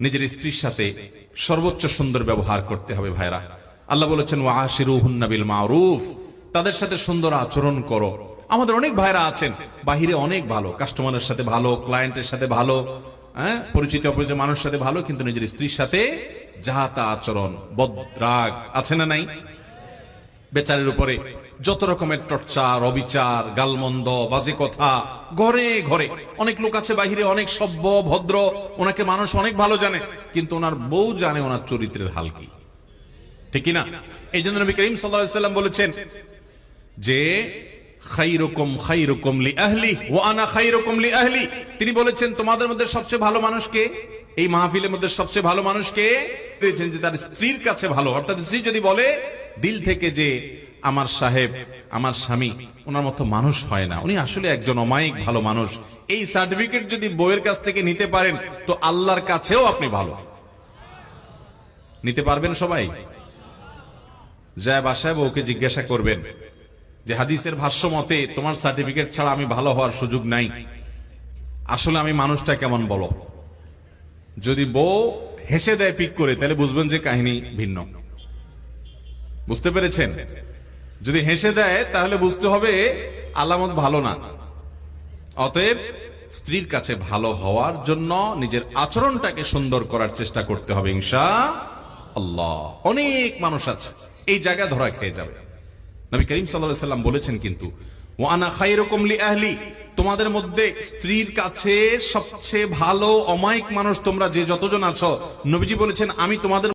নিজের স্ত্রীর সাথে সর্বোচ্চ সুন্দর ব্যবহার করতে হবে ভাইরা। আল্লাহ বলেছেন ওয়াশিরুহুন্না বিল মারুফ, তাদের সাথে সুন্দর আচরণ করো। আমাদের অনেক ভাইরা আছেন বাহিরে অনেক ভালো, কাস্টমারের সাথে ভালো, ক্লায়েন্টের সাথে ভালো, পরিচিত অপরিচিত মানুষের সাথে ভালো, কিন্তু নিজের স্ত্রীর সাথে যাহা তা আচরণ, বদরাগ আছে না নাই? বেচারের উপরে যত রকমের টর্চার, অবিচার, গালমন্দ, বাজে কথা, ঘরে ঘরে। অনেক লোক আছে বাহিরে অনেক সভ্য ভদ্র, ওনাকে মানুষ অনেক ভালো জানে, কিন্তু ওনার বউ জানে ওনার চরিত্রের হাল কি, ঠিক না? এই জন্য নবী করিম সাল্লাল্লাহু আলাইহি ওয়াসাল্লাম বলেছেন যে খায়রুকুম খায়রুকুম লিআহলি ওয়া আনা খায়রুকুম লিআহলি। তিনি বলেছেন তোমাদের মধ্যে সবচেয়ে ভালো মানুষ কে? এই মাহফিলের মধ্যে সবচেয়ে ভালো মানুষ কে? বলেছেন যে তার স্ত্রীর কাছে ভালো। অর্থাৎ স্ত্রী যদি বলে দিল থেকে যে আমার সাহেব, আমার স্বামী ওনার মতো মানুষ হয় না, উনি আসলে একজন অমায়িক ভালো মানুষ, এই সার্টিফিকেট যদি বউয়ের কাছ থেকে নিতে পারেন তো আল্লাহর কাছেও আপনি ভালো নিতে পারবেন। সবাই যায় বাসায় বউকে জিজ্ঞাসা করবেন যে হাদিসের ভাষ্য মতে তোমার সার্টিফিকেট ছাড়া আমি ভালো হওয়ার সুযোগ নাই, আসলে আমি মানুষটা কেমন বলো। যদি বউ হেসে দেয় পিক করে, তাহলে বুঝবেন যে কাহিনী ভিন্ন। বুঝতে পেরেছেন? যদি হেসে দেয় তাহলে বুঝতে হবে আলামত ভালো না। অতএব স্ত্রীর কাছে ভালো হওয়ার জন্য নিজের আচরণটাকে সুন্দর করার চেষ্টা করতে হবে ইনশাআল্লাহ। অনেক মানুষ আছে এই জায়গা ধরা খেয়ে যাবে। নবী করিম সাল্লাল্লাহু আলাইহি ওয়াসাল্লাম বলেছেন কিন্তু ওয়া আনা খায়রুকুম লিআহলি, তোমাদের মধ্যে স্ত্রীর কাছে সবচেয়ে ভালো অমায়িক মানুষ তোমরা যে যতজন আছো, নবীজি বলেছেন আমি তোমাদের